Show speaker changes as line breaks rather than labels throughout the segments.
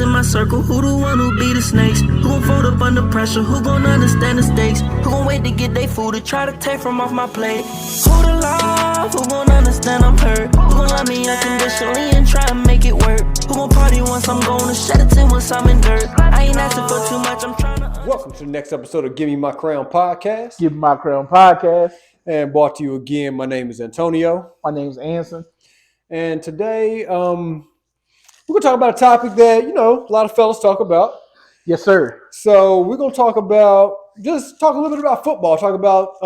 in my circle? Who the one who be the snakes? Who gon' fold up under pressure? Who gon' understand the stakes? Who gon' wait to get their food to try to take from off my plate? Who the love? Who gon' understand I'm hurt? Who gon' love me unconditionally and try to make it work? Who gon' party once I'm gone and shed a tear once I'm in dirt? I ain't asking for too much, I'm trying to...
Welcome to the next episode of Give Me My Crown podcast.
Give Me My Crown podcast.
And brought to you again, my name is Antonio.
My name is Anson.
And today, we're going to talk about a topic that, a lot of fellas talk about.
Yes, sir.
So we're going to talk a little bit about football, talk about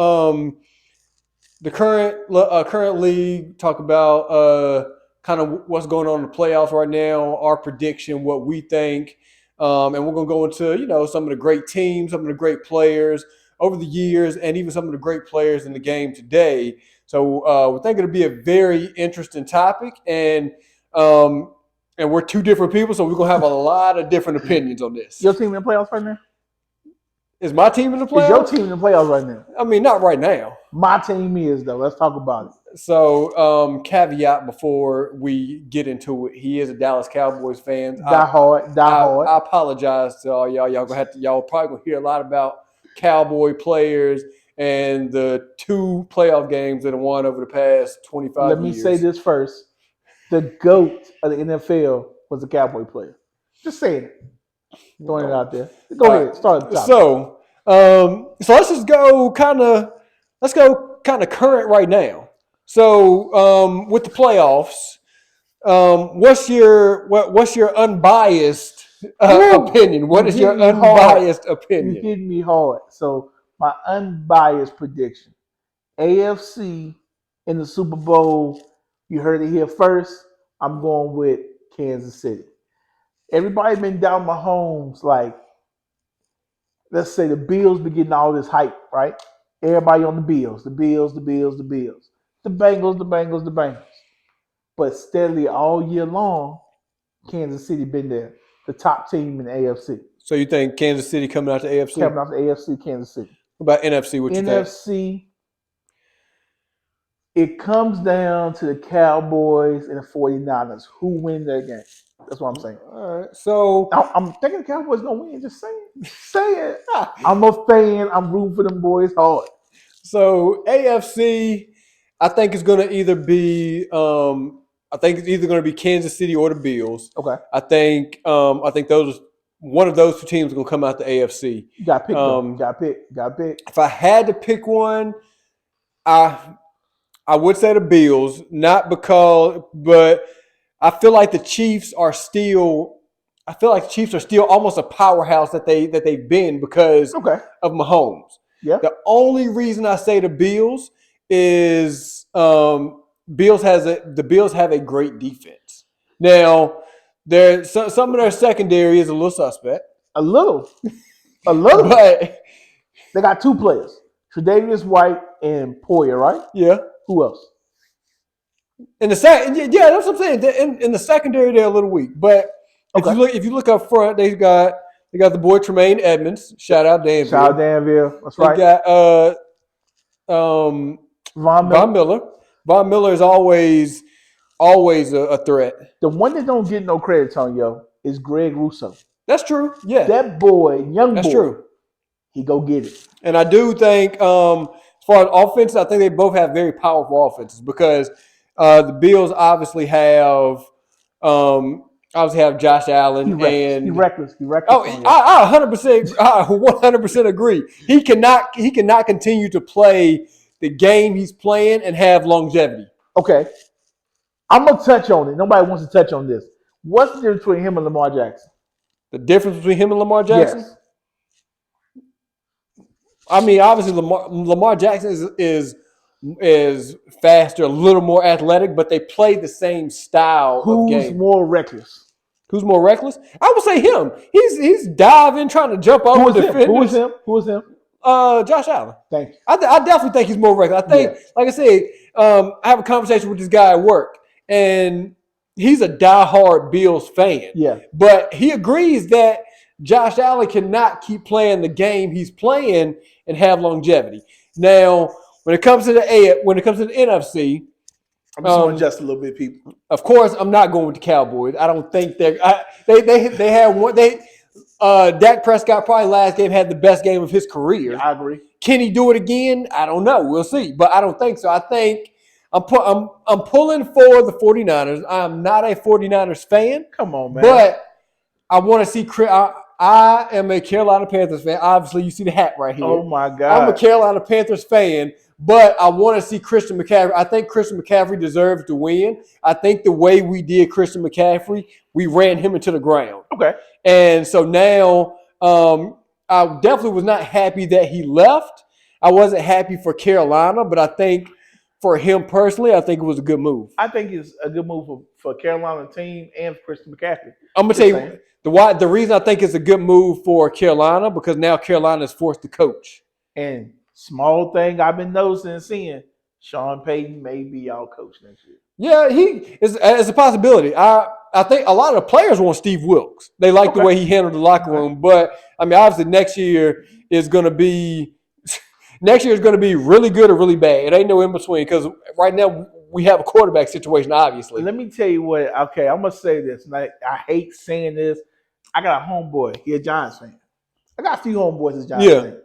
the current league, talk about kind of what's going on in the playoffs right now, our prediction, what we think. And we're going to go into, some of the great teams, some of the great players over the years, and even some of the great players in the game today. So we think it'll be a very interesting topic, and we're two different people, so we're going to have a lot of different opinions on this.
Your team in the playoffs right now?
Is my team in the playoffs?
Is your team in the playoffs right now?
I mean, not right now.
My team is, though. Let's talk about it.
So, caveat before we get into it, he is a Dallas Cowboys fan.
Die hard.
I apologize to all y'all. Y'all probably gonna hear a lot about Cowboy players and the two playoff games that have won over the past 25 years.
Let me say this first. The GOAT of the NFL was a Cowboy player. Just saying it. Throwing it out there. Go ahead. Start at the top.
So let's just go kind of current right now. So with the playoffs, what's your unbiased opinion? What is your unbiased opinion?
You're hitting me hard. So my unbiased prediction: AFC in the Super Bowl. You heard it here first. I'm going with Kansas City. Everybody been down Mahomes, like, let's say the Bills be getting all this hype, right? Everybody on the Bills. The Bengals. But steadily all year long, Kansas City been there, the top team in the AFC.
So you think Kansas City coming out the AFC?
Coming out the AFC, Kansas City.
What about NFC? What you think?
NFC, it comes down to the Cowboys and the 49ers. Who win their game? That's what I'm saying.
All right. So
I'm thinking the Cowboys going to win. Just say it. I'm a fan. I'm rooting for them boys hard.
So AFC, I think it's going to either be Kansas City or the Bills.
Okay.
I think one of those two teams is going to come out the AFC.
You got to pick them. Got to pick.
If I had to pick one, I would say the Bills, but I feel like the Chiefs are still almost a powerhouse that they've been because of Mahomes.
Yeah.
The only reason I say the Bills is the Bills have a great defense. Now, some of their secondary is a little suspect.
A little.
But
they got two players, Tre'Davious White and Poyer, right?
Yeah.
Who else?
In the that's what I'm saying. In the secondary, they're a little weak. But if you look up front, they got the boy Tremaine Edmonds. Shout out Danville.
That's right.
They got Von Miller. Von Miller is always a threat.
The one that don't get no credit, Tonyo, is Greg Rousseau.
That's true. Yeah.
That boy,
That's true.
He go get it.
And I do think, as far as offense, I think they both have very powerful offenses because the Bills obviously have Josh Allen.
He's reckless.
Oh, I 100% agree. He cannot continue to play the game he's playing and have longevity.
Okay. I'm going to touch on it. Nobody wants to touch on this. What's the difference between him and Lamar Jackson?
The difference between him and Lamar Jackson?
Yes.
I mean, obviously Lamar Jackson is faster, a little more athletic, but they play the same style of game.
Who's more reckless?
Who's more reckless? I would say him. He's diving, trying to jump over defenders.
Who is him?
Josh Allen.
Thank you.
I definitely think he's more reckless. I think, like I said, I have a conversation with this guy at work, and he's a diehard Bills fan.
Yeah.
But he agrees that Josh Allen cannot keep playing the game he's playing and have longevity. Now, when it comes to the NFC,
I'm just going to adjust a little bit, people.
Of course, I'm not going with the Cowboys. I don't think they had one. Dak Prescott probably last game had the best game of his career.
Yeah, I agree.
Can he do it again? I don't know. We'll see. But I don't think so. I think I'm pulling for the 49ers. I'm not a 49ers fan.
Come on, man.
But I want to see I am a Carolina Panthers fan. Obviously, you see the hat right here.
Oh, my God.
I'm a Carolina Panthers fan, but I want to see Christian McCaffrey. I think Christian McCaffrey deserves to win. I think the way we did Christian McCaffrey, we ran him into the ground.
Okay.
And so now I definitely was not happy that he left. I wasn't happy for Carolina, but I think for him personally, I think it was a good move.
I think it's a good move for Carolina team and for Christian McCaffrey.
I'm going to tell you the reason I think it's a good move for Carolina, because now Carolina is forced to coach.
And small thing I've been noticing and seeing, Sean Payton may be our coach next year.
Yeah, it's a possibility. I think a lot of the players want Steve Wilkes. They like the way he handled the locker room. But, I mean, obviously next year is going to be really good or really bad. It ain't no in between, because right now we have a quarterback situation, obviously.
Let me tell you what. Okay, I'm going to say this. And I hate saying this. I got a homeboy. He a Giants fan. I got a few homeboys as Giants fans.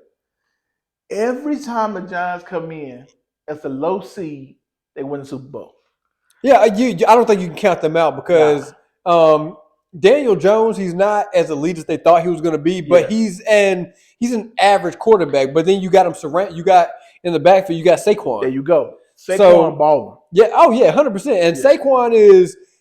Every time the Giants come in as a low seed, they win the Super Bowl.
Yeah, I don't think you can count them out, because Daniel Jones, he's not as elite as they thought he was going to be, but he's an average quarterback. But then you got him you got in the backfield, you got Saquon.
There you go. Saquon balling.
Yeah, 100%. And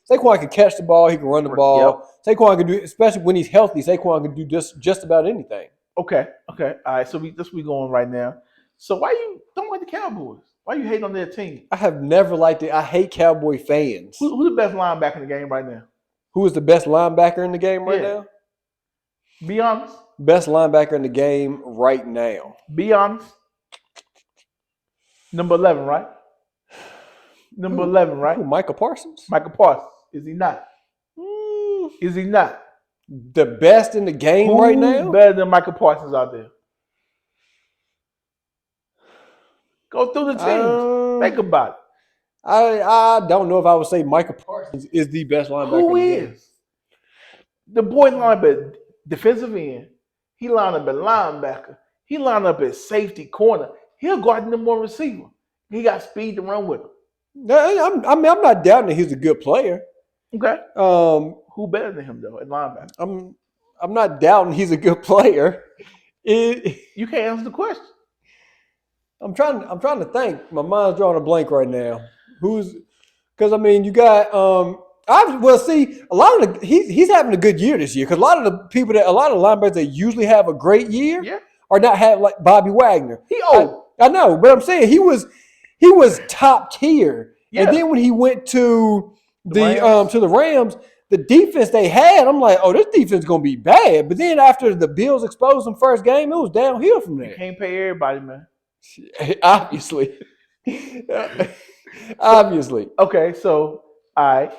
Saquon can catch the ball, he can run the ball. Yep. Saquon can do, especially when he's healthy, Saquon can do just about anything.
Okay. All right, so we going right now. So why you don't like the Cowboys? Why you hate on their team?
I have never liked it. I hate Cowboy fans.
Who's the best linebacker in the game right now?
Who is the best linebacker in the game right now?
Be honest.
Best linebacker in the game right now.
Be honest. Number 11, right? Number 11, right?
Who, Michael Parsons?
Michael Parsons. Is he not? Is he not?
The best in the game right now?
Better than Michael Parsons out there? Go through the teams. Think about it.
I don't know if I would say Michael Parsons is the best linebacker.
Who is? The boy lined up at defensive end. He lined up at linebacker. He lined up at safety corner. He'll guard number one receiver. He got speed to run with him.
I'm not doubting that he's a good player.
Okay. Who better than him though at linebacker?
I'm not doubting he's a good player.
You can't answer the question.
I'm trying to think. My mind's drawing a blank right now. Because I mean, you got he's having a good year this year, because a lot of the linebackers that usually have a great year are not having, like Bobby Wagner. I know, but I'm saying he was top tier, and then when he went to the Rams, the defense they had, I'm like, oh, this defense is gonna be bad. But then after the Bills exposed them first game, it was downhill from there.
You can't pay everybody, man.
Obviously. Obviously.
Okay, so all right.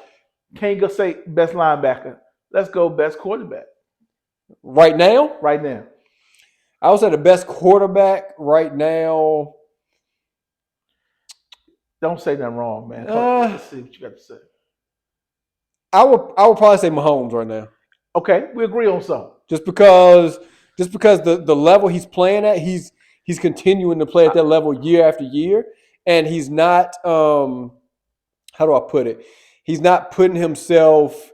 Can't go say best linebacker. Let's go best quarterback.
Right now?
Right now.
I would say the best quarterback right now.
Don't say nothing wrong, man. Let's see what you got to say.
I would probably say Mahomes right now.
Okay, we agree on something.
Just because the level he's playing at, he's continuing to play at that level year after year, and he's not how do I put it? He's not putting himself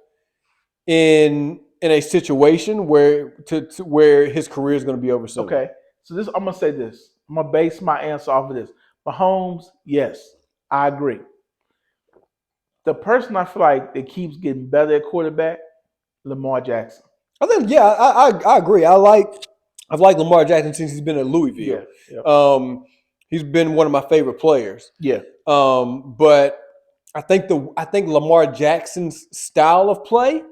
in a situation where his career is going to be over soon.
Okay, so I'm gonna say this. I'm gonna base my answer off of this. Mahomes, yes, I agree. The person I feel like that keeps getting better at quarterback, Lamar Jackson.
I think, I agree. I've liked Lamar Jackson since he's been at Louisville.
Yeah.
He's been one of my favorite players.
Yeah.
But I think Lamar Jackson's style of play,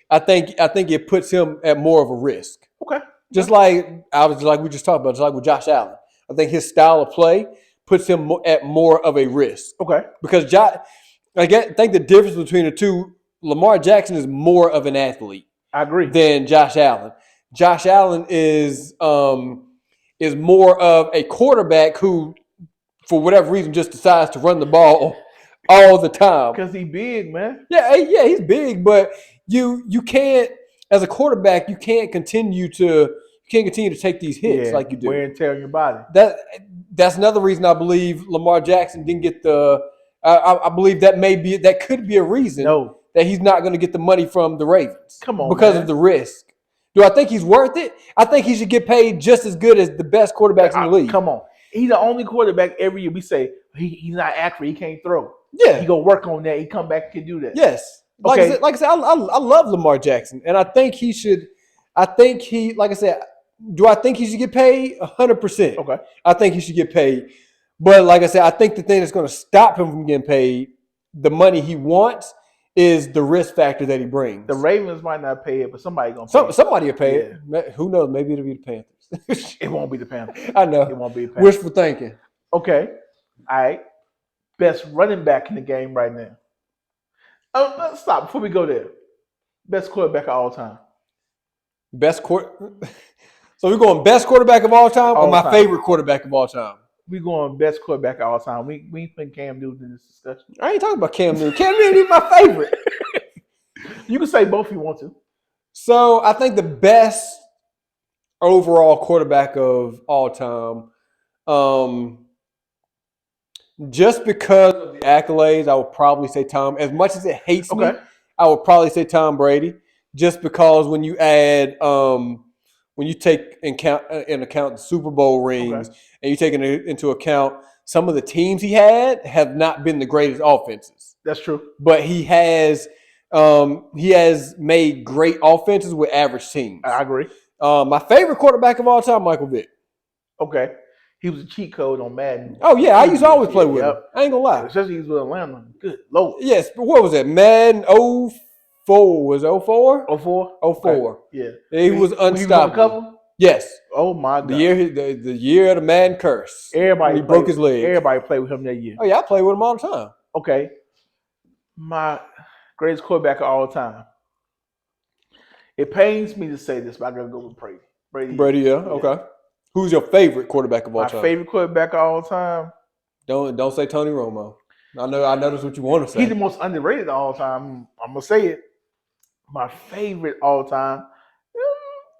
I think it puts him at more of a risk.
Okay.
Just like we just talked about, just like with Josh Allen. I think his style of play puts him at more of a risk.
Okay.
Because I think the difference between the two, Lamar Jackson is more of an athlete.
I agree.
Than Josh Allen. Josh Allen is more of a quarterback who, for whatever reason, just decides to run the ball all the time.
Because he big, man.
Yeah, he's big, but you can't, as a quarterback, you can't continue to take these hits like you do.
Wear and tear on your body.
That's another reason I believe Lamar Jackson didn't get the. I believe that could be a reason that he's not going to get the money from the Ravens.
Come on,
because
man.
of the risk. Do I think he's worth it? I think he should get paid just as good as the best quarterbacks in the league.
Come on, he's the only quarterback every year we say he's not accurate. He can't throw.
Yeah,
he go work on that. He come back and can do that.
Yes, like I said, I love Lamar Jackson, and I think he should. Like I said, do I think he should get paid? 100%.
Okay,
I think he should get paid, but like I said, I think the thing that's going to stop him from getting paid, the money he wants, is the risk factor that he brings.
The Ravens might not pay it, but somebody's going to pay it.
Somebody will pay it. Who knows? Maybe it'll be the Panthers.
It won't be the Panthers.
I know.
It won't be the Panthers.
Wishful thinking.
Okay. All right. Best running back in the game right now. Let's stop before we go there. Best quarterback of all time.
So we're going best quarterback of all time or my favorite quarterback of all time?
We're going best quarterback of all time. We ain't putting Cam Newton in this discussion.
I ain't talking about Cam Newton. Cam Newton is my favorite.
You can say both if you want to.
So I think the best overall quarterback of all time, just because of the accolades, I would probably say Tom. As much as it hates me, I would probably say Tom Brady. Just because when you add, when you take in account the Super Bowl rings and you take into account some of the teams he have not been the greatest offenses.
That's true.
But he has made great offenses with average teams.
I agree.
My favorite quarterback of all time, Michael Vick. Okay.
He was a cheat code on Madden.
Oh, yeah. I used to always play with him. I ain't going to lie.
Especially he was with Atlanta. Good Lord.
Yes. But what was it? Madden 04. Was it 04?
04?
04.
Yeah.
He was unstoppable. Yes.
Oh, my God.
The year of the Madden curse.
Everybody
broke his leg.
Everybody played with him that year.
Oh, yeah. I play with him all the time.
Okay. My greatest quarterback of all time. It pains me to say this, but I got to go with Brady.
Brady, yeah. Okay. Who's your favorite quarterback of all time?
My favorite quarterback of all time.
Don't say Tony Romo. I know that's what you want to say.
He's the most underrated of all time. I'm gonna say it. My favorite all time.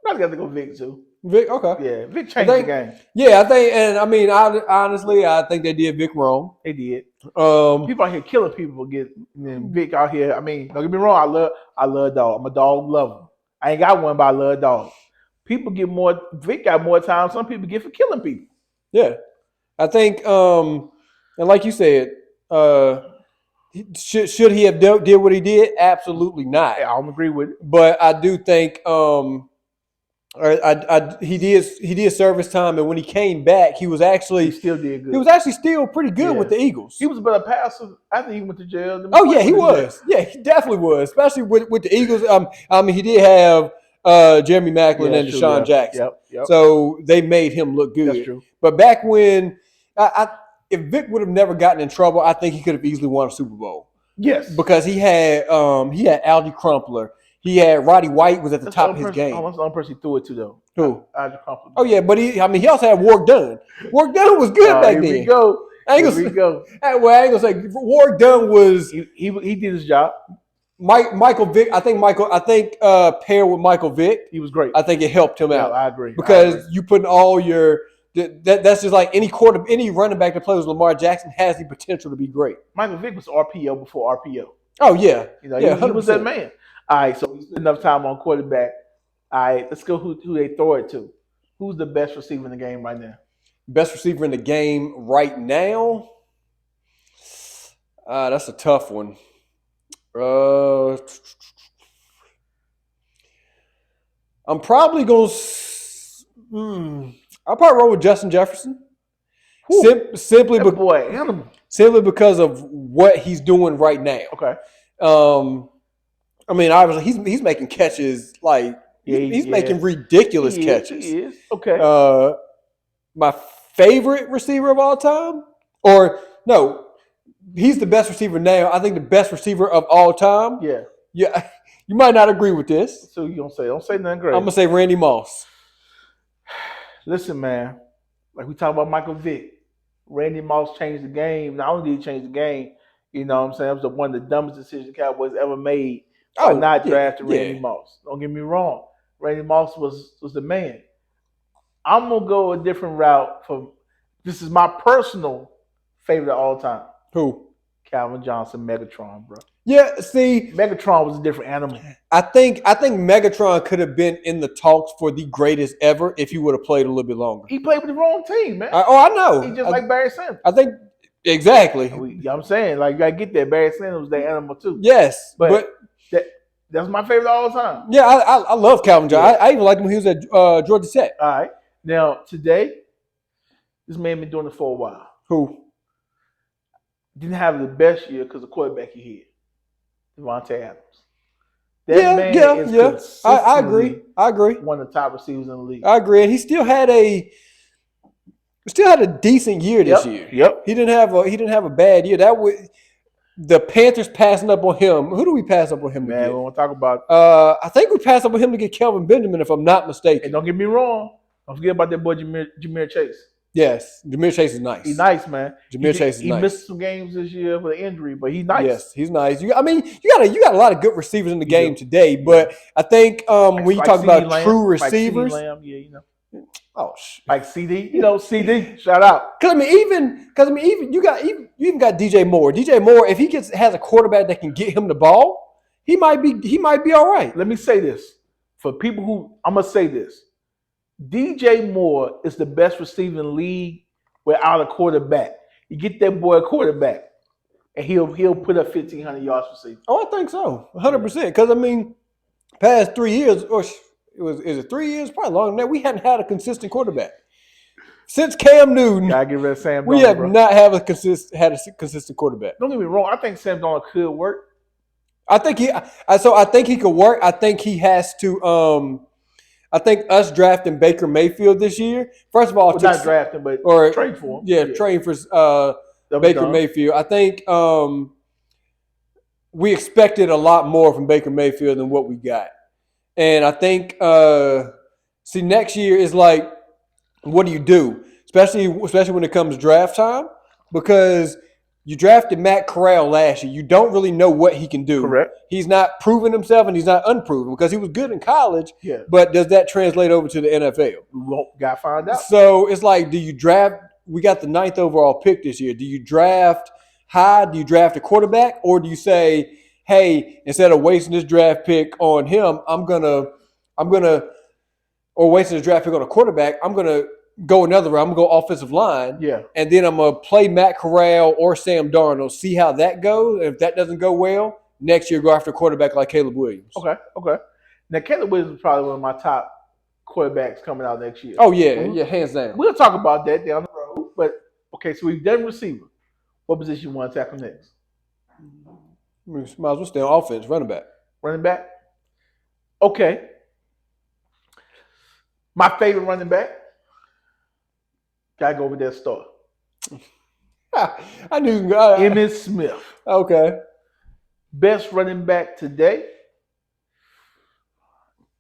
I got to go Vic too.
Vic, okay.
Yeah, Vic changed the game.
Yeah, I think, and I mean, honestly, I think they did Vic wrong.
They did. People out here killing people for getting Vic out here. I mean, don't get me wrong. I love dog. I'm a dog lover. I ain't got one, but I love dogs. People get more. Vic got more time. Some people get for killing people.
Yeah, I think, and like you said, should he have did what he did? Absolutely not.
I don't agree with it.
But I do think he did serve his time, and when he came back, he still did good. He was actually still pretty good with the Eagles.
He was a better passer after he went to jail.
Oh yeah, he was. Yeah, he definitely was, especially with the Eagles. I mean, he did have Jeremy Maclin and Deshaun Jackson.
Yep.
So they made him look good.
That's true.
But back when, if Vic would have never gotten in trouble, I think he could have easily won a Super Bowl.
Yes,
because he had Algie Crumpler. He had Roddy White was at the top of his game.
That's the only person he threw it to though.
Who?
Algie Crumpler.
Oh yeah, but he also had Warrick Dunn. Warrick Dunn was good back then.
Here we go. Here we go.
Well, I ain't gonna say Warrick Dunn was.
He did his job.
Michael Vick. I think paired with Michael Vick,
he was great.
I think it helped him out.
I agree.
Because you putting all your that's just like any running back that plays with Lamar Jackson has the potential to be great.
Michael Vick was RPO before RPO.
Oh yeah,
he was that man. All right, so we spent enough time on quarterback. All right, let's go who they throw it to. Who's the best receiver in the game right now?
Best receiver in the game right now? That's a tough one. I'm probably going to I'll probably roll with Justin Jefferson. Simply because of what he's doing right now.
Okay.
I mean, obviously, he's making catches like he's making ridiculous catches.
He is. Okay.
My favorite receiver of all time, or no, he's the best receiver now. I think the best receiver of all time.
Yeah.
Yeah. You might not agree with this.
So you don't say nothing great.
I'm gonna say Randy Moss.
Listen, man. Like we talk about Michael Vick, Randy Moss changed the game. Not only did he change the game, You know what I'm saying? It was one of the dumbest decisions the Cowboys ever made by not drafting Randy Moss. Don't get me wrong. Randy Moss was the man. I'm going to go a different route. This is my personal favorite of all time.
Who?
Calvin Johnson, Megatron, bro.
Yeah, see,
Megatron was a different animal.
I think Megatron could have been in the talks for the greatest ever if he would have played a little bit longer.
He played with the wrong team, man.
I know.
He just like Barry Sanders.
I think exactly.
You know what I'm saying? Like, you got to get that. Barry Sanders was that animal, too.
Yes,
but that's my favorite all the time.
Yeah, I love Calvin Johnson. I even liked him when he was at Georgia Tech.
All right. Now, today, this man been doing it for a while.
Who?
Didn't have the best year because of the quarterback he had. Devontae Adams. That man is
I agree.
One of the top receivers in the league.
I agree. And he still had a decent year this year.
Yep.
He didn't have a bad year. That was the Panthers passing up on him. Who do we pass up on him?
Man, we want to talk about.
I think we passed up on him to get Kelvin Benjamin, if I'm not mistaken.
And don't get me wrong. Don't forget about that boy Jahmyr Chase.
Yes, Jahmyr Chase is nice.
He's nice, man.
Jahmyr Chase is nice.
He missed some games this year with an injury, but he's nice.
Yes, he's nice. You got a lot of good receivers in the game today, but I think when you talk about true receivers,
like CD, CD, shout out.
Because you even got DJ Moore. DJ Moore, if he has a quarterback that can get him the ball, he might be all right.
Let me say this for people who I'm gonna say this. DJ Moore is the best receiver in the league without a quarterback. You get that boy a quarterback, and he'll put up 1,500 yards receiving.
Oh, I think so, 100%. Because past 3 years, or is it 3 years? Probably longer than that. We hadn't had a consistent quarterback since Cam Newton.
Gotta get rid of Sam Darnold.
We have not had a consistent quarterback.
Don't get me wrong. I think Sam Darnold could work.
I think he could work. I think he has to. I think us drafting Baker Mayfield this year, first of all,
not drafting, but trade for him.
Yeah, trade for Baker Mayfield. I think we expected a lot more from Baker Mayfield than what we got. And I think, next year is like, what do you do? Especially when it comes to draft time, because you drafted Matt Corral last year. You don't really know what he can do.
Correct.
He's not proven himself, and he's not unproven because he was good in college.
Yeah.
But does that translate over to the NFL?
We got to find out.
So it's like, do you draft? We got the 9th overall pick this year. Do you draft high? Do you draft a quarterback, or do you say, hey, instead of wasting this draft pick on him, or wasting this draft pick on a quarterback, I'm gonna go another route. I'm going to go offensive line.
Yeah.
And then I'm going to play Matt Corral or Sam Darnold, see how that goes. And if that doesn't go well, next year go after a quarterback like Caleb Williams.
Okay. Now, Caleb Williams is probably one of my top quarterbacks coming out next year.
Oh, yeah, hands down.
We'll talk about that down the road. But, okay, so we've done receiver. What position you want to tackle next?
Might as well stay on offense, running back.
Running back? Okay. My favorite running back? Gotta go with that star.
I knew
Emmitt Smith.
Okay.
Best running back today.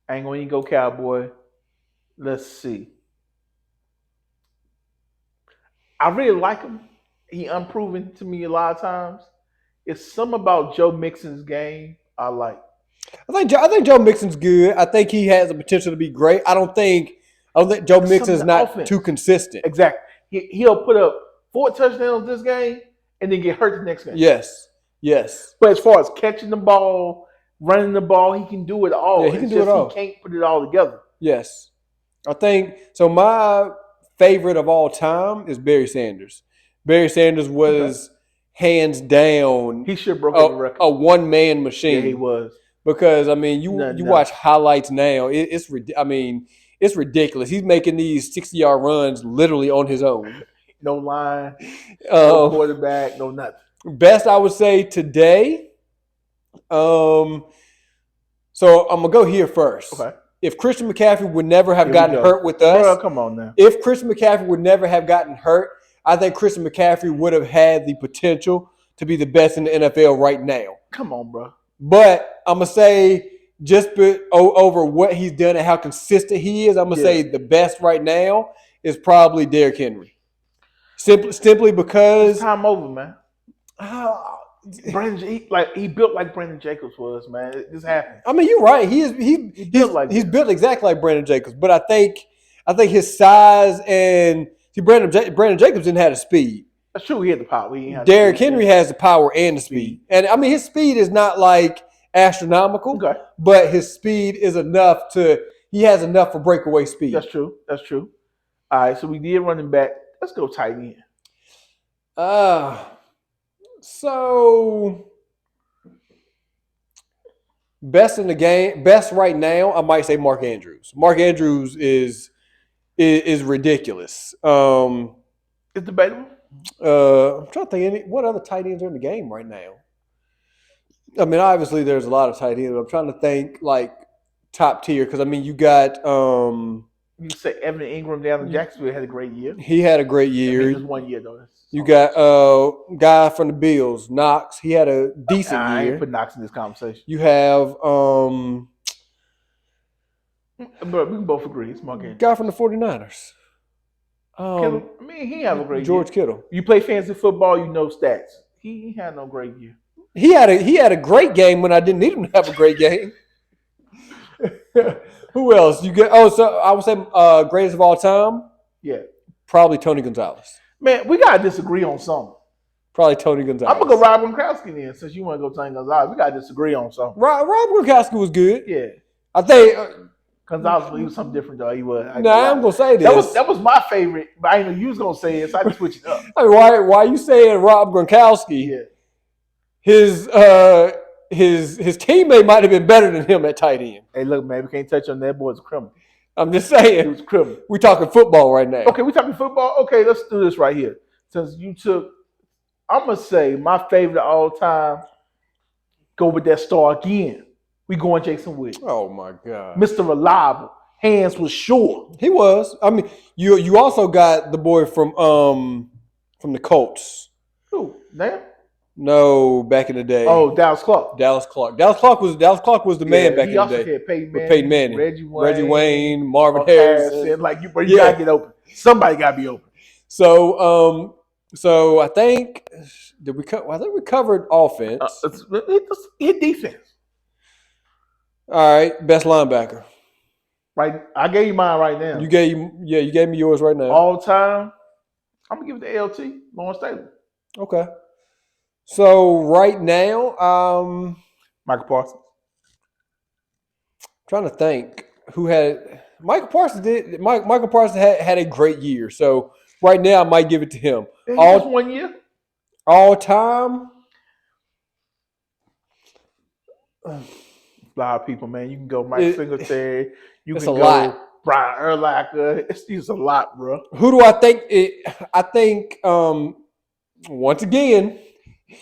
I ain't gonna even go Cowboy. Let's see. I really like him. He unproven to me a lot of times. It's something about Joe Mixon's game I like.
I think Joe Mixon's good. I think he has the potential to be great. I don't think Joe Mixon's not too consistent.
Exactly. He'll put up 4 touchdowns this game and then get hurt the next game.
Yes.
But as far as catching the ball, running the ball, he can do it all.
Yeah, he can do it all.
He can't put it all together.
Yes. I think so. My favorite of all time is Barry Sanders. Barry Sanders was hands down.
He should have broken the record.
A one-man machine.
Yeah, he was.
Because you watch highlights now. It's ridiculous. He's making these 60-yard runs literally on his own.
No line, no quarterback, no nothing.
Best I would say today. So I'm gonna go here first.
Okay.
If Christian McCaffrey would never have gotten hurt with us,
bro, come on now.
If Christian McCaffrey would never have gotten hurt, I think Christian McCaffrey would have had the potential to be the best in the NFL right now.
Come on, bro.
But I'm gonna say just over what he's done and how consistent he is, I'm gonna say the best right now is probably Derrick Henry. Simply because
it's time over, man. he built like Brandon Jacobs was, man. It just happened.
I mean, you're right. He's built exactly like Brandon Jacobs, but I think his size and Brandon Jacobs didn't have the speed.
That's true. He had the power. He had
Derrick Henry has the power and the speed, and I mean his speed is not like astronomical,
Okay.
but his speed is enough to. He has enough for breakaway speed.
That's true. That's true. All right, so we did running back. Let's go tight end.
So best in the game, best right now, I might say Mark Andrews. Mark Andrews is ridiculous.
It's debatable.
I'm trying to think what other tight ends are in the game right now. I mean, obviously there's a lot of tight ends, but I'm trying to think like top tier because I mean you got
You can say Evan Ingram down in Jacksonville had a great year.
he had a great year.
I mean, just 1 year though.
You got guy from the Bills, Knox. He had a decent
I
year.
ain't put Knox in this conversation.
You have
But we can both agree it's Mark Andrews.
guy from the 49ers.
Kittle, I mean, he had a great
George
year.
Kittle.
You play fantasy football, you know stats. He had no great year.
He had a great game when I didn't need him to have a great game. Who else? You get so I would say greatest of all time,
Yeah.
probably Tony Gonzalez.
Man, we gotta disagree on something.
Probably Tony Gonzalez.
I'm gonna go Rob Gronkowski then, since you want to go Tony Gonzalez. We gotta disagree on something.
Rob Gronkowski was good.
Yeah.
I think.
Gonzalez, he was something different though. He was.
I'm gonna say this.
That was my favorite, but I didn't know you was gonna say it, so I had to switch it up.
I mean, why you saying Rob Gronkowski?
Yeah.
His teammate might have been better than him at tight end.
Hey, look, man, we can't touch on that. Boy's a criminal.
I'm just
He
saying.
was a criminal.
We're talking football right now.
Okay, we talking football. Okay, let's do this right here. Since you took, I'm gonna say my favorite of all time. Go with that star again. We going Jason Witten,
Oh my God.
Mr. Reliable. Hands was sure.
He was. I mean, you also got the boy from the Colts.
Who? Now?
No, back in the day.
Oh, Dallas Clark.
Dallas Clark. Dallas Clark was the man back
he
in the
also
day.
had Peyton
With
Manning,
Peyton Manning,
Reggie Wayne,
Marvin Harrison.
Like you
Yeah.
gotta get open. Somebody gotta be open.
So I think I think we covered offense.
Hit defense.
All right, best linebacker.
Right, I gave you mine right now.
You gave me yours right now.
All time. I'm gonna give it to LT, Lawrence Taylor.
Okay. So right now,
Michael Parsons.
trying to think who had Michael Parsons did. Michael Parsons had a great year. So right now, I might give it to him.
Yeah,
All-
just 1 year.
All time.
A lot of people, man. You can go Mike Singletary. You
It's
can
a
go
lot.
Brian Urlacher. It's a lot, bro.
Who do I think? I think once again,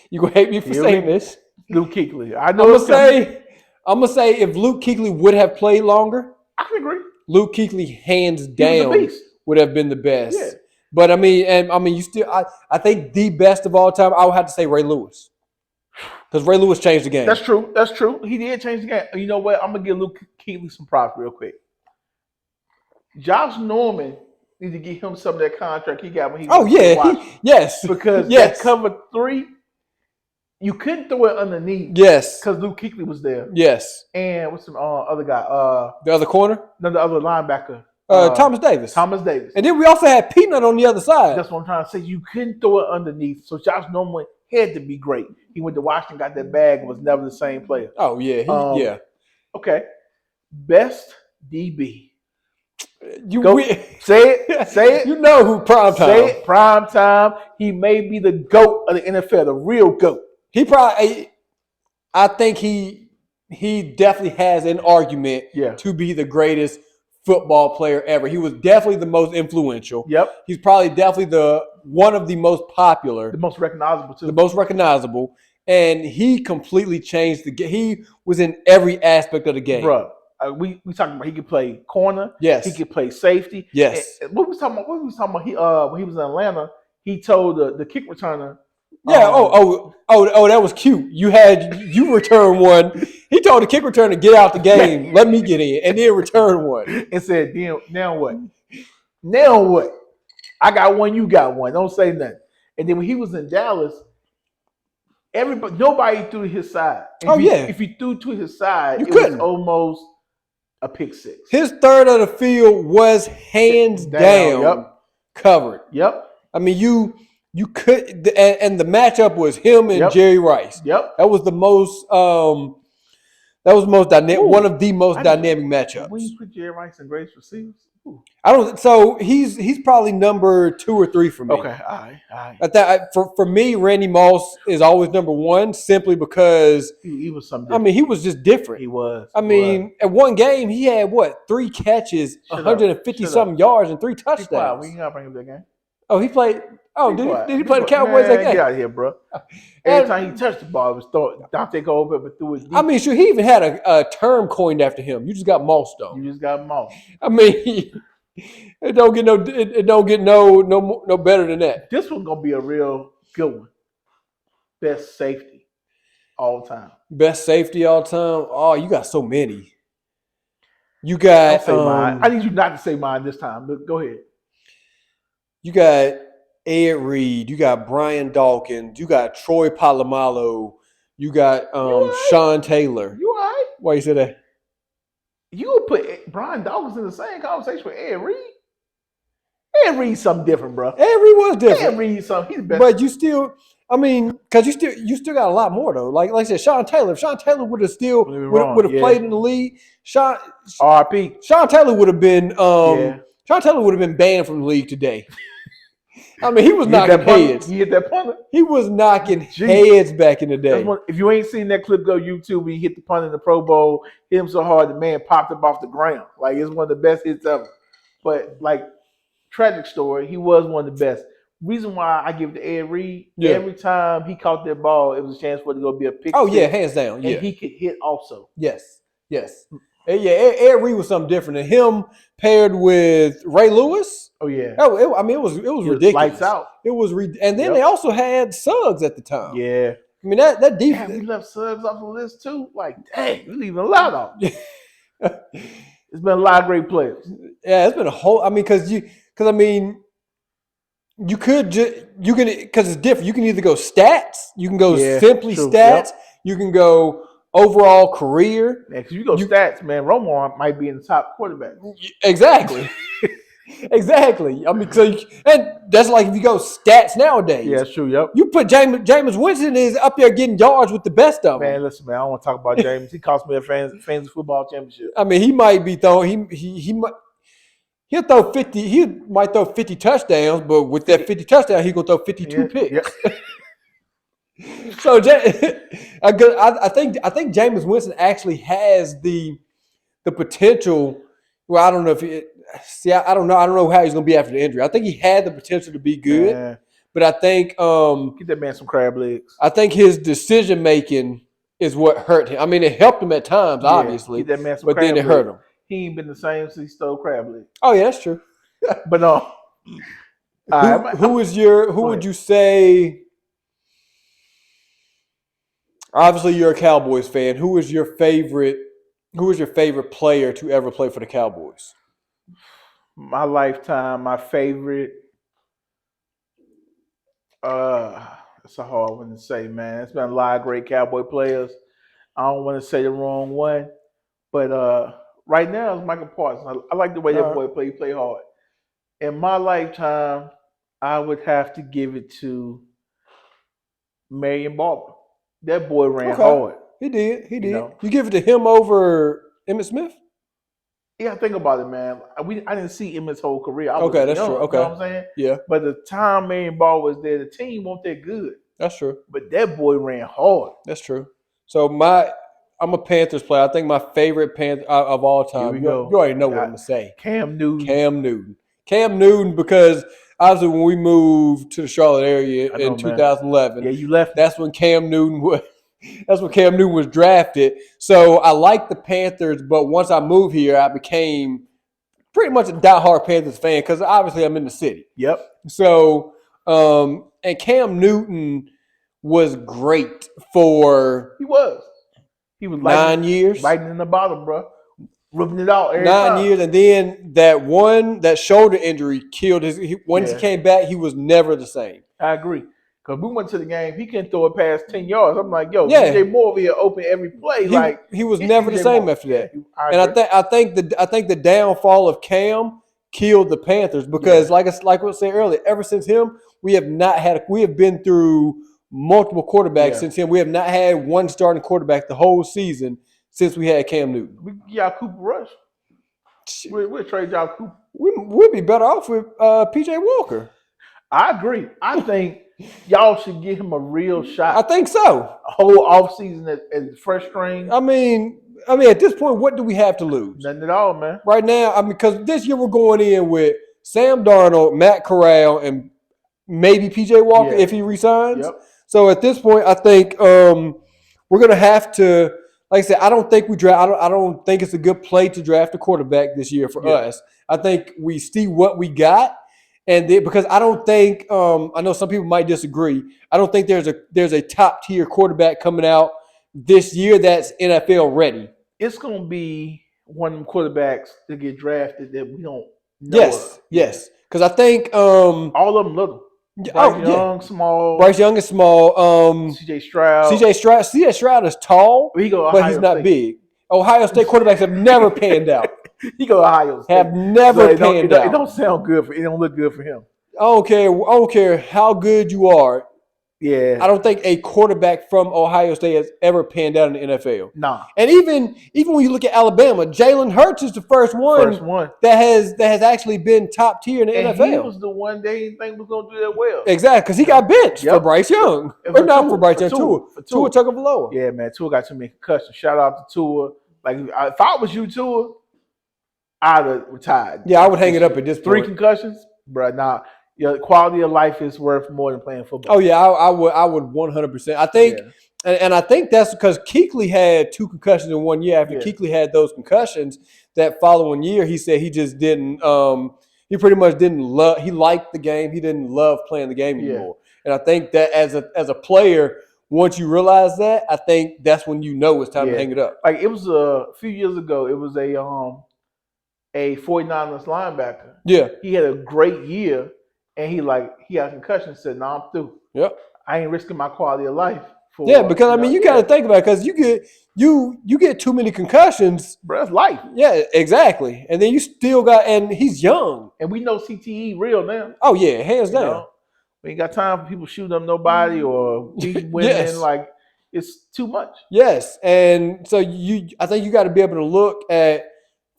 you gonna hate me for
Here
saying
we-
this.
Luke Kuechly. I
I'm
know
gonna
it's coming.
I'm gonna say if Luke Kuechly would have played longer,
I can agree.
Luke Kuechly hands
He was a
down
beast.
would have been the best.
Yeah.
But I mean, you still. I think the best of all time. I would have to say Ray Lewis, because Ray Lewis changed the game.
That's true. That's true. He did change the game. You know what? I'm gonna give Luke Kuechly some props real quick. Josh Norman need to give him some of that contract he got when he
Oh
was in
yeah,
Washington.
yes,
Because
yes,
that cover three, you couldn't throw it underneath
yes,
because Luke Kuechly was there.
yes.
And what's some other guy?
The other corner,
Another other linebacker.
Thomas Davis.
Thomas Davis.
And then we also had Peanut on the other side.
That's what I'm trying to say. You couldn't throw it underneath. So Josh Norman had to be great. He went to Washington, got that bag, and was never the same player.
Oh yeah, yeah.
Okay. Best DB.
You
Go.
we-
Say it. Say it.
You know who prime time.
Say it. Prime time. He may be the GOAT of the NFL, the real GOAT.
He probably. I think he definitely has an argument
Yeah.
to be the greatest football player ever. He was definitely the most influential.
Yep.
He's probably definitely one of the most popular,
The most recognizable, too.
the most recognizable, and he completely changed the game. He was in every aspect of the game.
Bruh. We talking about he could play corner.
Yes.
He could play safety.
Yes.
And what we was talking about? What we was talking about? When he was in Atlanta, he told the kick returner.
Yeah. That was cute. You return one. He told the kick returner to get out the game. Let me get in, and then return one.
And said, now what? Now what? I got one, you got one. Don't say nothing. And then when he was in Dallas, Nobody threw to his side. If you threw to his side,
You
it
couldn't.
was almost a pick six.
His third of the field was hands down covered.
Yep.
I mean, you could, and the matchup was him and
Yep.
Jerry Rice.
Yep.
That was the most dynamic, one of the most dynamic matchups.
When you put Jerry Rice and Grace receivers,
I don't. So he's probably number 2 or 3 for me.
okay, all right.
For me, Randy Moss is always number 1 simply because
He was something.
I mean he was just different.
He was.
I mean, at one game he had 3 catches, 150 something yards, and 3 touchdowns.
We ain't gotta bring up that game.
Oh, he played. Oh, did he play the
quiet.
Cowboys that game?
Get out of here, bro. Every time he touched the ball, it was Dante Culpepper threw it deep.
I mean, sure, he even had a term coined after him. You just got Moss, though.
You just got Moss.
I mean, it don't get no better than that.
This one's gonna be a real good one. Best safety all time.
Best safety all time. Oh, you got so many. You got.
Don't say mine. I need you not to say mine this time. But go ahead.
You got Ed Reed. You got Brian Dawkins. You got Troy Polamalu. You got Sean Taylor.
You all right?
Why you say that?
You would put Brian Dawkins in the same conversation with Ed Reed? Ed Reed's something different, bro.
Ed Reed was different.
Ed Reed's something. He's the best.
But you still, I mean, because you still got a lot more though. Like I said, Sean Taylor. If Sean Taylor would have played in the league,
R.I.P.
Sean Taylor would have been Sean Taylor would have been banned from the league today. I mean, he was knocking heads.
You hit that punter?
He was knocking heads back in the day.
If you ain't seen that clip, go YouTube. When he hit the punt in the Pro Bowl, hit him so hard the man popped up off the ground. Like it's one of the best hits ever. But like tragic story, he was one of the best. Reason why I give it to Ed Reed, every time he caught that ball, it was a chance for it to go be a pick.
Oh yeah, hands down.
And
Yeah,
he could hit also.
Yes. And yeah, Ed Reed was something different. And him paired with Ray Lewis.
Oh yeah.
It was ridiculous.
Lights out.
It was, and then they also had Suggs at the time.
Yeah.
I mean that defense.
We left Suggs off the list too. Like, dang, we leaving a lot off. It's been a lot of great players.
Yeah, it's been a whole. I mean, because it's different. You can either go stats. You can go simply
true.
stats. Yep. You can go overall career.
Yeah, because you go stats, man. Romo might be in the top quarterback.
Exactly. Exactly. I mean, and that's like if you go stats nowadays.
Yeah, it's true. Yep.
You put Jameis Winston is up there getting yards with the best of them.
Man, listen, man. I don't want to talk about James. He cost me a fantasy football championship.
I mean, he might be throwing. He'll throw 50. He might throw 50 touchdowns, but with that 50 touchdown, he's gonna throw 52 picks.
Yeah.
So I think Jameis Winston actually has the potential. Well, I don't know I don't know how he's going to be after the injury. I think he had the potential to be good, but I think
get that man some crab legs.
I think his decision making is what hurt him. I mean, it helped him at times, obviously,
get that man some
but then it hurt him.
He ain't been the same since he stole crab legs.
Oh yeah, that's true.
But no,
who would you say? Obviously, you're a Cowboys fan. Who is your favorite player to ever play for the Cowboys?
My lifetime, my favorite. It's a hard one to say, man. It's been a lot of great Cowboy players. I don't want to say the wrong one, but right now it's Michael Parsons. I like the way that boy play. He play hard. In my lifetime, I would have to give it to Marion Barber. That boy ran hard.
He did. You give it to him over Emmitt Smith?
Yeah, think about it, man. I didn't see Emmitt's whole career.
That's true. Okay.
You know what I'm saying?
Yeah.
But the time Marion Barber was there, the team wasn't that good.
That's true.
But that boy ran hard.
That's true. So I'm a Panthers player. I think my favorite Panther of all time. You already know what I'm going to say.
Cam Newton,
because obviously when we moved to the Charlotte area in 2011,
you left.
That's when Cam Newton was drafted. So I like the Panthers, but once I moved here, I became pretty much a diehard Panthers fan because obviously I'm in the city.
Yep.
So and Cam Newton was great for
He was
9 years.
Biting in the bottom, bro. Ripping it out every
9
time.
years, and then that shoulder injury killed his. Once he came back, he was never the same.
I agree. Because we went to the game, he couldn't throw it past 10 yards. I'm like, yo,
Yeah.
DJ Moore over here open every play.
He was
it's
never the
DJ
same
Moore.
after that.
Yeah,
And I think the downfall of Cam killed the Panthers because, like I was saying earlier, ever since him, we have been through multiple quarterbacks since him. We have not had one starting quarterback the whole season since we had Cam Newton.
We got Cooper Rush. We'll trade y'all Cooper.
We'd be better off with PJ Walker.
I agree. I think y'all should give him a real shot.
I think so.
A whole offseason as first string.
I mean, at this point, what do we have to lose?
Nothing at all, man.
Right now, because this year we're going in with Sam Darnold, Matt Corral, and maybe PJ Walker if he resigns.
Yep.
So at this point, I think we're gonna have to. Like I said, I don't think we draft. I don't think it's a good play to draft a quarterback this year for us. I think we see what we got, and then, because I don't think I know some people might disagree. I don't think there's a top tier quarterback coming out this year that's NFL ready.
It's gonna be one of them quarterbacks that get drafted that we don't know of.
Yes. Because I think
all of them little. Bryce Young, small.
Bryce Young is small.
CJ Stroud.
CJ Stroud is tall, but he's not big. Ohio State quarterbacks have never panned out.
He go Ohio State.
Have never panned out.
It don't sound good for. It don't look good for him.
I don't care how good you are.
Yeah.
I don't think a quarterback from Ohio State has ever panned out in the NFL.
Nah.
And even when you look at Alabama, Jalen Hurts is the first one that has actually been top tier in the NFL.
He was the one they didn't think was going to do that well.
Exactly, because he got benched for Bryce Young. Or not for Bryce Young, Tua Tagovailoa.
Yeah, man, Tua got too many concussions. Shout out to Tua. Like, if I was you, Tua, I'd have retired.
Yeah, I would hang it up at this point.
3 concussions? Bro, nah. Your quality of life is worth more than playing football.
Oh yeah, I would 100%. I think, and I think that's because Kuechly had 2 concussions in 1 year. After Kuechly had those concussions, that following year, he said he just didn't. He pretty much didn't love. He liked the game. He didn't love playing the game anymore. And I think that as a player, once you realize that, I think that's when you know it's time to hang it up.
Like, it was a few years ago. It was a 49ers linebacker.
Yeah,
he had a great year. And he had a concussion. Said, "No, I'm through.
Yep,
I ain't risking my quality of life."
Because you got to think about it. Because you get too many concussions,
bro. That's life.
Yeah, exactly. And then you still got, and he's young,
and we know CTE real now.
Oh yeah, hands down.
We ain't got time for people shooting up nobody or beating women. Like, it's too much.
Yes, and so I think you got to be able to look at.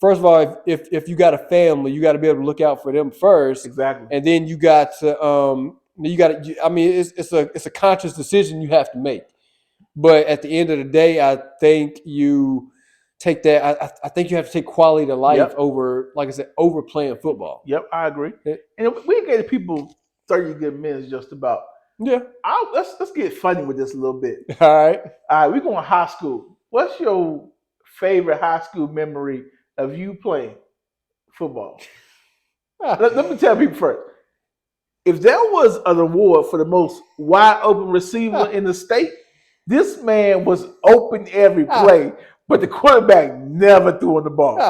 First of all, if you got a family, you got to be able to look out for them first.
Exactly.
And then you got to it's a conscious decision you have to make. But at the end of the day, I think you take that. I think you have to take quality of life over, like I said, over playing football.
Yep, I agree. And we gave people 30 good minutes just about.
Yeah.
Let's get funny with this a little bit.
All right.
We're going high school. What's your favorite high school memory of you playing football? Let me tell people first. If there was an award for the most wide open receiver in the state, this man was open every play, but the quarterback never threw on the ball.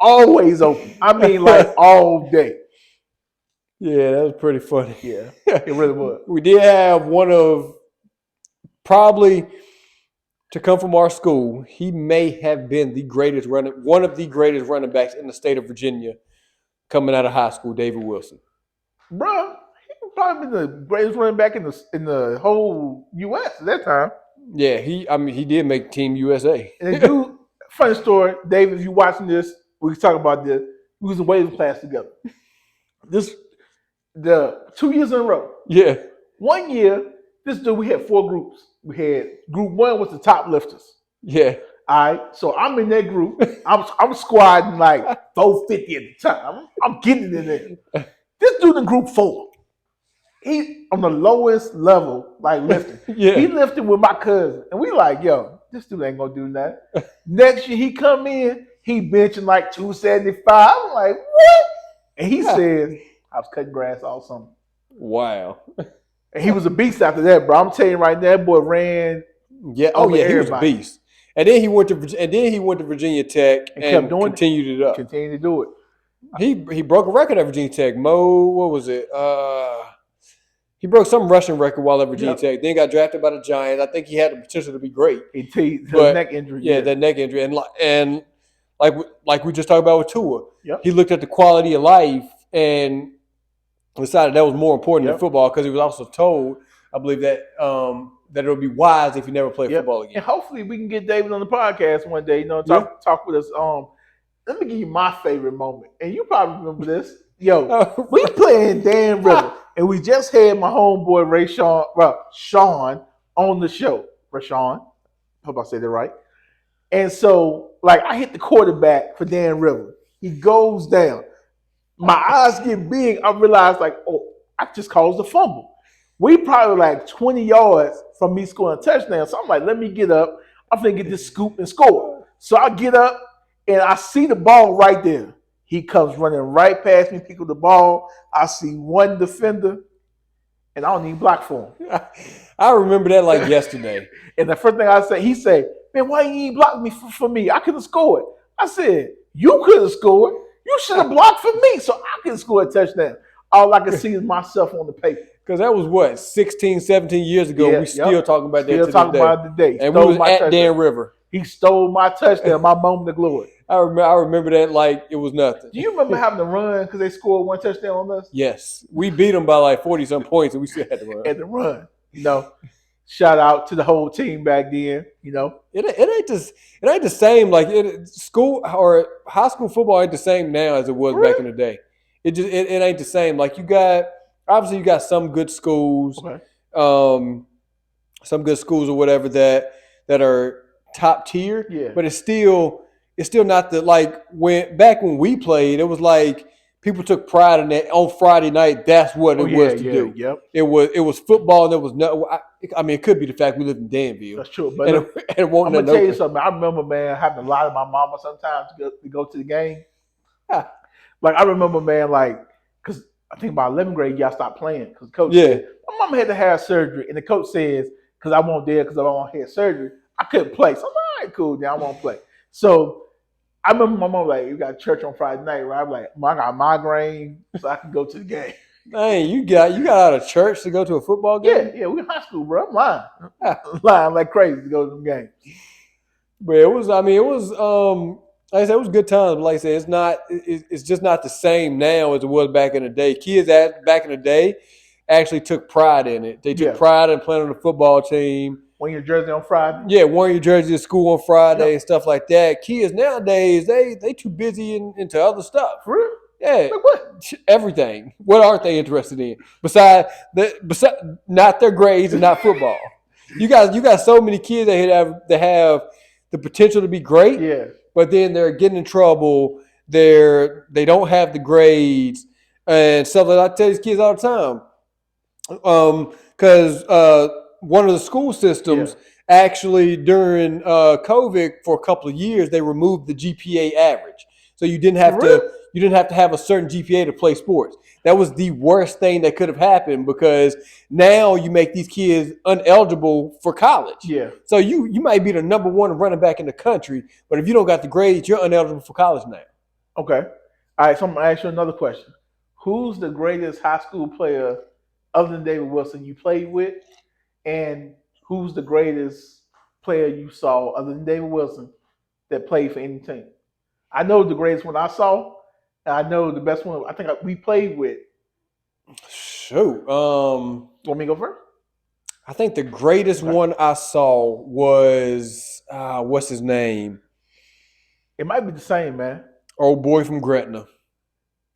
Always open. I mean, like all day.
Yeah, that was pretty funny.
Yeah, it really was.
We did have one of probably to come from our school. He may have been one of the greatest running backs in the state of Virginia coming out of high school, David Wilson.
Bro, he probably been the greatest running back in the whole U.S. at that time.
Yeah, he did make Team USA.
And dude, funny story, David, if you're watching this, we can talk about this. We was in wave class together. The 2 years in a row.
Yeah.
1 year, this dude, we had 4 groups. We had group 1 was the top lifters.
Yeah.
All right. So I'm in that group. I'm squatting like 450 at the time. I'm getting in there. This dude in group 4. He on the lowest level, like lifting.
Yeah.
He lifted with my cousin. And we like, yo, this dude ain't gonna do that. Next year he come in, he benching like 275. I'm like, what? And he said, I was cutting grass all summer.
Wow.
And he was a beast after that, bro. I'm telling you right now, that boy ran.
Yeah. Oh yeah, he was a beast. And then he went to Virginia Tech and
kept doing
continued it up.
Continued to do it.
He broke a record at Virginia Tech. What was it? He broke some rushing record while at Virginia
Yep.
Tech. Then got drafted by the Giants. I think he had the potential to be great.
His
But,
neck injury.
Yeah, that neck injury. And like we just talked about with Tua,
Yep.
he looked at the quality of life and decided that was more important
Yep.
than football because he was also told, I believe, that that it'll be wise if you never play football again.
And hopefully we can get David on the podcast one day, talk with us. Let me give you my favorite moment. And you probably remember this. Yo, we playing Dan River. And we just had my homeboy Sean on the show. Rashawn. Hope I said that right. And so, I hit the quarterback for Dan River. He goes down. My eyes get big. I realize, I just caused a fumble. We probably 20 yards from me scoring a touchdown. So I'm like, let me get up. I'm going to get this scoop and score. So I get up, and I see the ball right there. He comes running right past me, pick up the ball. I see one defender, and I don't even block for him.
I remember that like yesterday.
And the first thing I said, he said, man, why you ain't blocked me for me? I could have scored. I said, you could have scored. You should have blocked for me so I could score a touchdown. All I could see is myself on the paper.
Because that was what, 16, 17 years ago.
Yeah,
we still talking about that
Still talking about it today.
And we was at Dan River.
He stole my touchdown, my moment of glory.
I remember that like it was nothing.
Do you remember having to run because they scored one touchdown on us?
Yes. We beat them by 40-some points, and we still had to run.
Had to run. Shout out to the whole team back then.
It ain't the same. School or high school football ain't the same now as it was back in the day. It ain't the same. You got some good schools, some good schools or whatever that are top tier.
Yeah.
But it's still not when we played, it was like people took pride in that on Friday night. That's what it was to do.
Yep.
It was football, and there was no. I mean, it could be the fact we live in Danville.
That's true. But
and
I'm gonna tell you something. I remember, man, having to lie to my mama sometimes to go to the game. I remember, man, because I think about 11th grade, y'all stopped playing because coach said my mama had to have surgery, and the coach says because I won't dare because I don't have surgery, I couldn't play. So I'm like, all right, cool, then I won't play. So I remember my mom you got church on Friday night, right? I'm like, I got migraine, so I can go to the game.
Dang, you got out of church to go to a football game?
Yeah, we in high school, bro. I'm lying. Lying like crazy to go to the game.
But it was like I said, it was good times. But like I said, it's just not the same now as it was back in the day. Kids back in the day actually took pride in it. They took pride in playing on the football team.
Wearing your jersey on Friday?
Yeah, wearing your jersey to school on Friday and stuff like that. Kids nowadays, they too busy into other stuff.
For real?
Yeah.
Like what?
Everything. What aren't they interested in? Besides not their grades and not football. You got so many kids that have the potential to be great.
Yeah.
But then they're getting in trouble. They don't have the grades and stuff like that. I tell these kids all the time. Because one of the school systems actually during COVID for a couple of years they removed the GPA average, so you didn't have to have a certain GPA to play sports. That was the worst thing that could have happened because now you make these kids ineligible for college.
Yeah.
So you might be the number one running back in the country, but if you don't got the grades, you're ineligible for college now.
Okay. All right. So I'm gonna ask you another question. Who's the greatest high school player other than David Wilson you played with? And who's the greatest player you saw other than David Wilson that played for any team? I know the greatest one I saw, and I know the best one I think we played with.
Shoot.
Want me to go first?
I think the greatest one I saw was what's his name?
It might be the same, man.
Old boy from Gretna.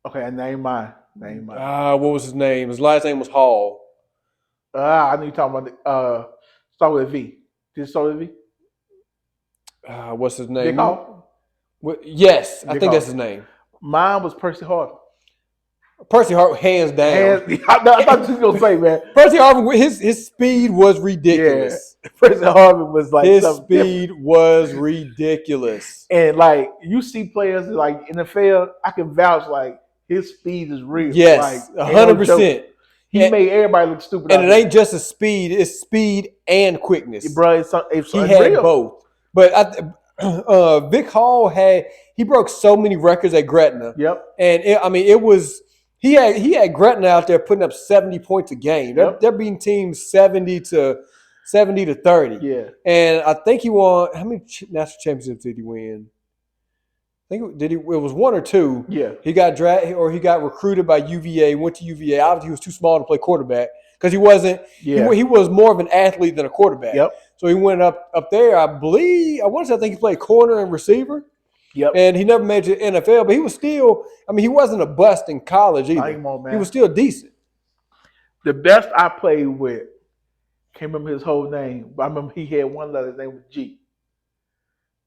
Okay, name mine.
What was his name? His last name was Hall.
I know you're talking about start with a V. Did it start with a V?
What's his name?
Dick Hall?
Yes, I think
Hall.
that's his name.
Mine was Percy Harvin.
Percy Harvin, hands down.
I thought you were gonna say, man.
Percy Harvin, his speed was ridiculous.
Yeah. Percy Harvin was
his speed was ridiculous.
And you see players NFL, I can vouch his speed is real.
Yes, 100%.
He made everybody look stupid.
And it ain't just a speed; it's speed and quickness.
Bro, he
had both. But Vic Hall broke so many records at Gretna.
Yep.
And it was He had Gretna out there putting up 70 points a game.
Yep.
They're beating teams 70 to 30.
Yeah.
And I think he won. How many national championships did he win? I think it was one or two.
Yeah.
He got drafted or he got recruited by UVA. Went to UVA. Obviously, he was too small to play quarterback because he wasn't.
Yeah.
He was more of an athlete than a quarterback.
Yep.
So he went up there. I think he played corner and receiver.
Yep.
And he never made it to the NFL, but he was still. I mean, he wasn't a bust in college either.
Man.
He was still decent.
The best I played with, can't remember his whole name, but I remember he had one letter. His name was G.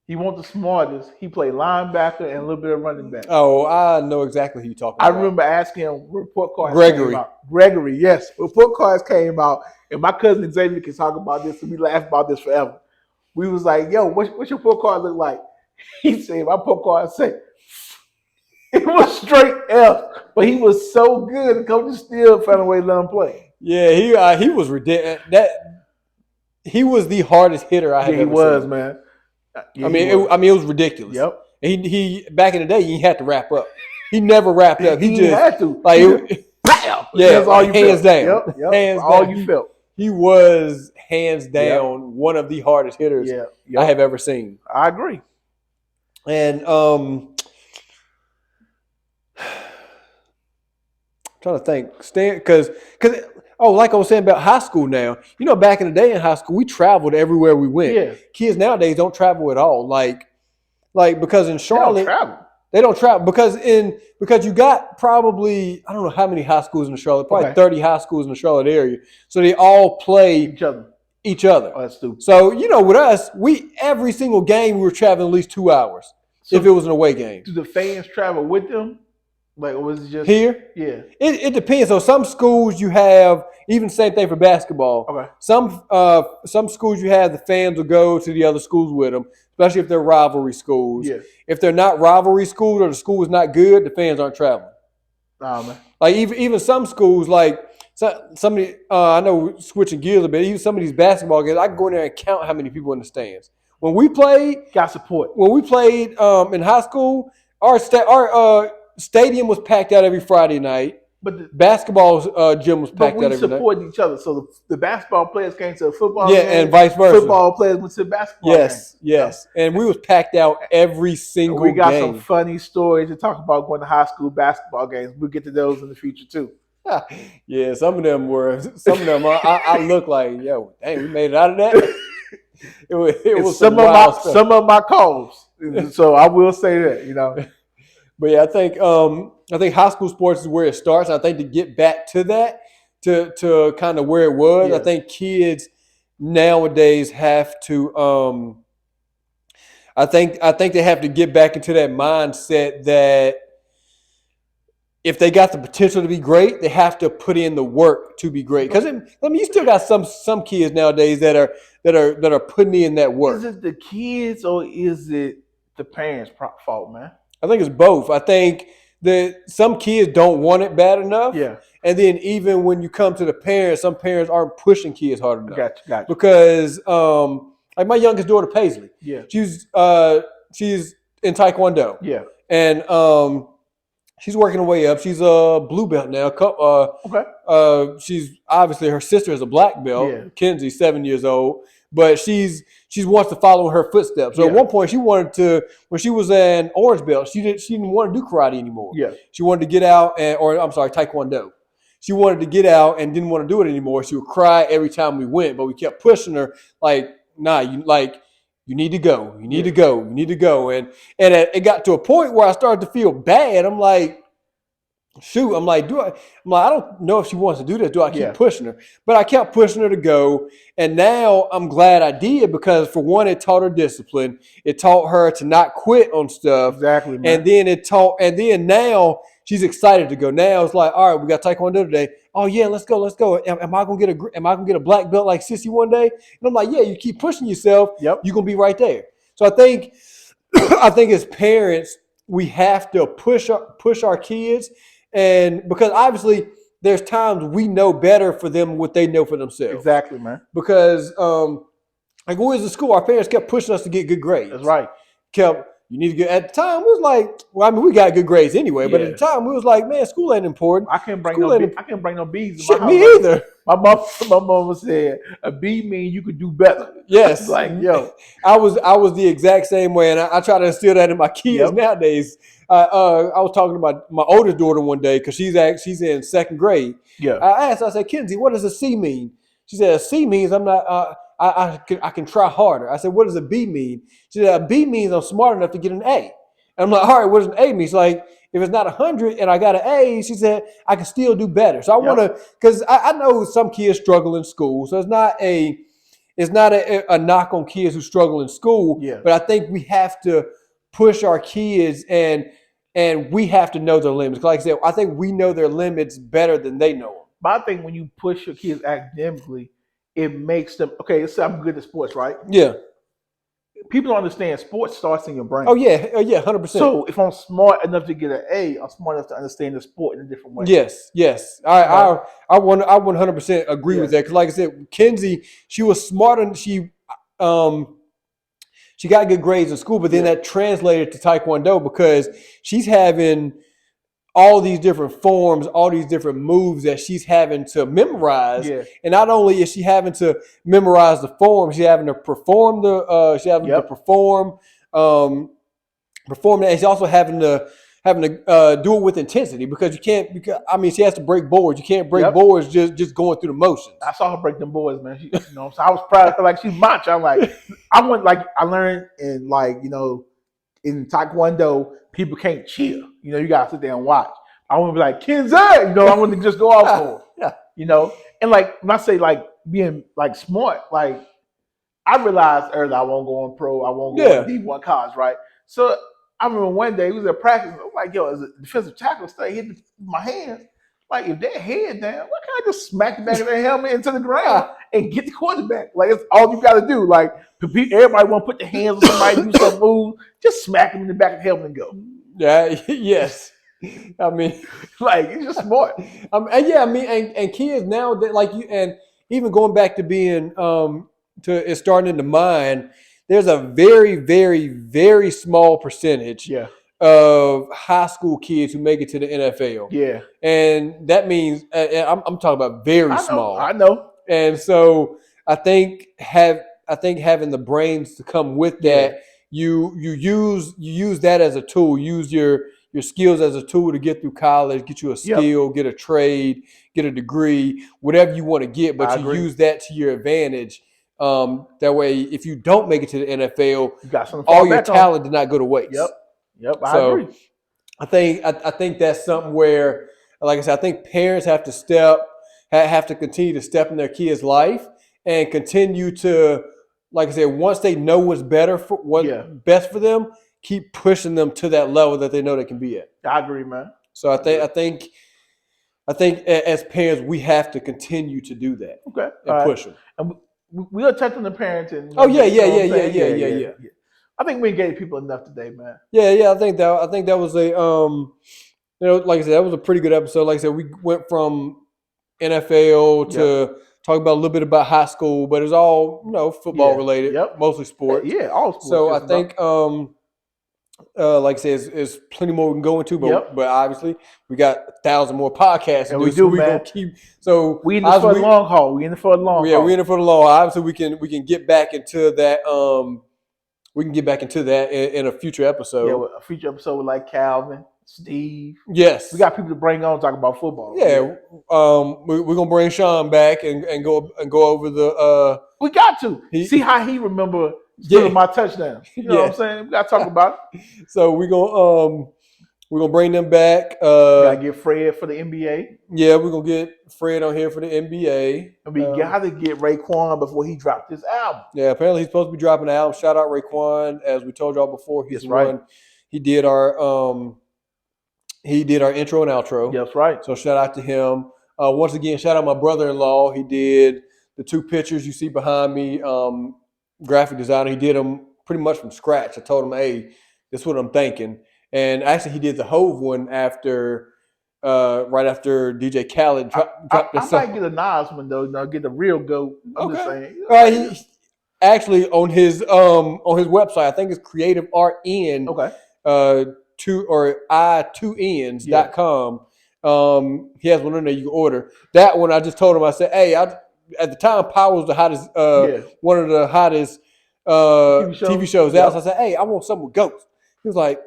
He wasn't the smartest. He played linebacker and a little bit of running back.
Oh, I know exactly who you're talking about.
I remember asking him report cards
Gregory.
came out. Gregory, yes. Report cards came out, and my cousin Xavier can talk about this, and we laugh about this forever. We was like, yo, what's your report card look like? He said, my report card said, it was straight F, but he was so good, the coach still found a way to let him play.
Yeah, he was ridiculous. He was the hardest hitter I have ever seen.
He was, man. Yeah,
it was ridiculous.
Yep.
He back in the day, he had to wrap up. He never wrapped up.
He
just
had to.
yeah,
that's all you
hands
felt.
down.
Yep.
Hands
all
down.
you felt.
He was hands down one of the hardest hitters I have ever seen.
I agree.
And trying to think, because like I was saying about high school now, back in the day in high school, we traveled everywhere we went.
Yeah.
Kids nowadays don't travel at all. Like because in Charlotte,
They don't travel
because you got probably, I don't know how many high schools in the Charlotte, probably 30 high schools in the Charlotte area. So they all play each other.
Oh, that's stupid.
So, with us, every single game we were traveling at least 2 hours if it was an away game.
Do the fans travel with them? Like, or was it just
here?
Yeah.
It depends. So some schools you have, even same thing for basketball.
Okay.
Some schools you have the fans will go to the other schools with them, especially if they're rivalry schools.
Yeah.
If they're not rivalry schools or the school is not good, the fans aren't traveling.
Oh, man.
Like even some schools, like somebody, I know switching gears a bit, even some of these basketball games, I can go in there and count how many people in the stands. When we played,
got support.
When we played in high school, our stadium was packed out every Friday night. But the basketball gym was packed out every night.
But we supported each other. So the basketball players came to the football game.
Yeah, and vice versa.
Football players went to the basketball game.
Yes. And we was packed out every single game.
We got some funny stories to talk about going to high school basketball games. We'll get to those in the future, too.
Yeah, some of them I look like, yo, dang, we made it out of that. It was some
of my calls. So I will say that,
But yeah, I think high school sports is where it starts. I think to get back to that, to kind of where it was, I think kids nowadays have to. I think they have to get back into that mindset that if they got the potential to be great, they have to put in the work to be great. Because you still got some kids nowadays that are putting in that work.
Is it the kids or is it the parents' fault, man?
I think it's both. I think that some kids don't want it bad enough.
Yeah.
And then even when you come to the parents, some parents aren't pushing kids hard enough.
Gotcha.
Because like my youngest daughter, Paisley.
Yeah.
She's in Taekwondo.
Yeah.
And she's working her way up. She's a blue belt now.
Okay.
She's obviously, her sister is a black belt.
Yeah.
Kenzie's 7 years old. But she wants to follow in her footsteps. So at one point, she wanted to, when she was an orange belt, she didn't want to do karate anymore.
Yeah.
She wanted to get out, Taekwondo. She wanted to get out and didn't want to do it anymore. She would cry every time we went, but we kept pushing her like, nah, you need to go. You need to go. You need to go. And it got to a point where I started to feel bad. I'm like, shoot, I don't know if she wants to do this. Do I keep pushing her? But I kept pushing her to go. And now I'm glad I did because, for one, it taught her discipline. It taught her to not quit on stuff.
Exactly, man.
And then now she's excited to go. Now it's like, all right, we got Taekwondo today. Oh yeah, let's go. Am I gonna get a black belt like Sissy one day? And I'm like, yeah, you keep pushing yourself.
Yep.
You're gonna be right there. So I think as parents, we have to push our kids. And because obviously there's times we know better for them what they know for themselves.
Exactly, man.
Because like when we was in school, our parents kept pushing us to get good grades.
That's right.
Kept, You need to get. At the time, we was like, well, I mean, we got good grades anyway. But at
Yeah.
the time, we was like, man, school ain't important.
I can't bring
School
no
ain't
I can't bring no B's in
Shit,
my
me
house.
either.
My mama said a B means you could do better.
Yes,
Like, yo.
I was the exact same way, and I try to instill that in my kids
Yep.
nowadays. I was talking to my oldest daughter one day because she's in second grade.
Yeah.
I asked her, I said, Kenzie, what does a C mean? She said, a C means I'm not. I can try harder. I said, what does a B mean? She said, a B means I'm smart enough to get an A. And I'm like, all right, what does an A mean? She's like, if it's not 100 and I got an A, she said, I can still do better. So I want to, because I know some kids struggle in school. So it's not a knock on kids who struggle in school.
Yeah.
But I think we have to push our kids and we have to know their limits. Like I said, I think we know their limits better than they know them.
But I think when you push your kids academically, it makes them okay. Let's say I'm good at sports, right?
Yeah.
People don't understand sports starts in your brain.
Oh yeah, 100%.
So if I'm smart enough to get an A, I'm smart enough to understand the sport in a different way.
Yes. I 100% agree with that. Because like I said, Kenzie, she was smart and she got good grades in school, but then that translated to Taekwondo because she's having all these different forms, all these different moves that she's having to memorize.
Yeah.
And not only is she having to memorize the form, she's having to perform to perform that, and she's also having to do it with intensity because she has to break boards. You can't break boards just going through the motions.
I saw her break them boards, man. So I was proud of her. Like she's macho. I'm like, I learned in in Taekwondo, people can't cheer. You gotta sit there and watch. I want to be like, Kenzie, I want to just go out for her. And like when I say like being like smart, like I realized early I won't go on pro, I won't go on D1 college, right? So I remember one day we was at practice. I was like, yo, as a defensive tackle, stay hitting my hands. Like if their head down, why can't I just smack the back of their helmet into the ground and get the quarterback? Like it's all you got to do. Like everybody want to put their hands on somebody, do some move, just smack them in the back of the helmet and go.
Yeah. Yes. I mean,
like it's just smart.
And kids now that like you, and even going back to being it's starting in the mind. There's a very, very, very small percentage of high school kids who make it to the NFL.
Yeah,
and that means I'm talking about very small.
I know.
And so I think having the brains to come with that, you use that as a tool. Use your skills as a tool to get through college, get you a skill, get a trade, get a degree, whatever you want to get. But you use that to your advantage. That way, if you don't make it to the NFL,
you got
all your talent did not go to waste.
Yep. I agree.
I think that's something where, like I said, I think parents have to continue to step in their kids' life and continue to, like I said, once they know what's best for them, keep pushing them to that level that they know they can be at.
I agree, man.
So I think as parents, we have to continue to do that.
Okay.
And push them.
And we'll touch on the parents and
yeah.
I think we gave people enough today, man.
Yeah. I think that was a like I said, that was a pretty good episode. Like I said, we went from NFL to talk about a little bit about high school, but it's all football related, mostly sports.
Yeah, all sports.
So I think like I said, there's plenty more we can go into, but obviously we got 1,000 more podcasts to do.
We
so
man.
Gonna keep. So
we in this for the long haul. We in it for the long haul.
Yeah, we in it for the long haul. Obviously, we can get back into that. We can get back into that in a future episode.
Yeah, a future episode with like Calvin, Steve.
Yes,
we got people to bring on talk about football.
Yeah, we're gonna bring Sean back and go over the.
We got to see how he remember. My touchdown. You know what I'm saying? We gotta talk about it.
So we're gonna bring them back.
Gotta get Fred for the NBA.
Yeah, we're gonna get Fred on here for the NBA.
And we gotta get Raekwon before he dropped his album.
Yeah, apparently he's supposed to be dropping an album. Shout out Raekwon, as we told y'all before. He's one. He did our intro and outro.
That's right.
So shout out to him. Once again, shout out my brother-in-law. He did the 2 pictures you see behind me. Graphic designer. He did them pretty much from scratch. I told him, hey, this is what I'm thinking. And actually, he did the Hove one right after DJ Khaled dropped
I might get a Nas one though. Get the real GOAT. I'm just saying.
actually on his website. I think it's Creative Art in
Okay.
i2ns.com. He has one in there you can order. That one I just told him, I said, hey, at the time Power was the hottest one of the hottest TV shows out. So I said, hey, I want something with goats. He was like,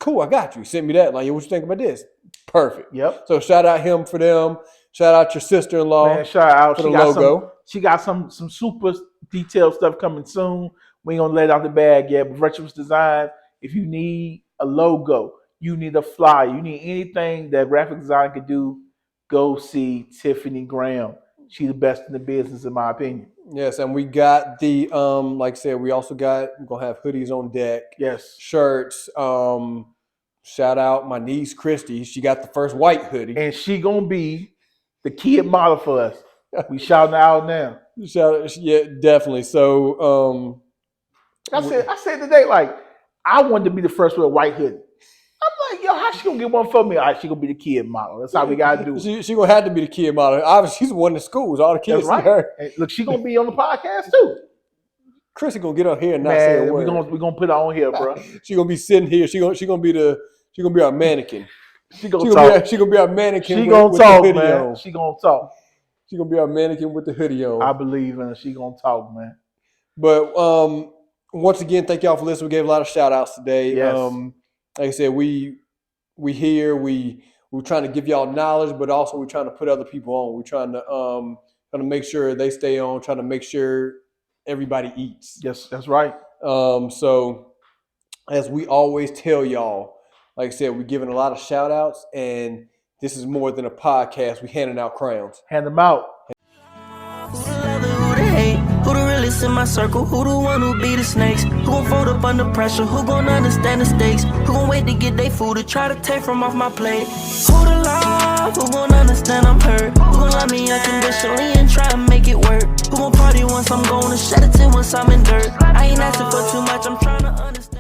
cool, I got you. He sent me that. Like, what you think about this? Perfect.
Yep.
So shout out him for them. Shout out your sister-in-law.
Man, shout out.
For the logo.
She got some super detailed stuff coming soon. We ain't gonna let it out the bag yet. But Virtuous Design, if you need a logo, you need a flyer, you need anything that graphic design could do, go see Tiffany Graham. She's the best in the business, in my opinion.
Yes, and we got the like I said, we're gonna have hoodies on deck.
Yes.
Shirts. Shout out my niece Christy. She got the first white hoodie.
And she gonna be the kid model for us. We shouting out now.
Yeah, definitely. So
I said today, like, I wanted to be the first with a white hoodie. I'm like, yo, how she gonna get one for me? All right, she gonna be the kid model. That's how we gotta do it.
She gonna have to be the kid model. Obviously, she's the one in schools. All the kids
That's
see her.
And look, she gonna be on the podcast too.
Chrissy gonna get on here and not say a word.
We're gonna put her on here, bro.
She gonna be sitting here. She gonna be our mannequin.
She gonna talk.
She gonna be our mannequin.
She gonna talk,
with the hoodie
man.
on.
She gonna talk.
She gonna be our mannequin with the hoodie on.
I believe in her. She gonna talk, man.
But once again, thank y'all for listening. We gave a lot of shout outs today.
Yes.
Like I said, we're trying to give y'all knowledge, but also we're trying to put other people on. We're trying to make sure they stay on, trying to make sure everybody eats.
Yes, that's right.
So as we always tell y'all, like I said, we're giving a lot of shout outs, and this is more than a podcast. We're handing out crowns.
Hand them out.
Who the lover, who the hate? Who the realest in my circle? Who the one who be the snakes? Who gon' fold up under pressure? Who gon' understand the stakes? Who gon' wait to get they food to try to take from off my plate? Who the love? Who gon' understand I'm hurt? Who gon' love me unconditionally and try to make it work? Who gon' party once I'm gone and shed a tear once I'm in dirt? I ain't asking for too much, I'm trying to understand.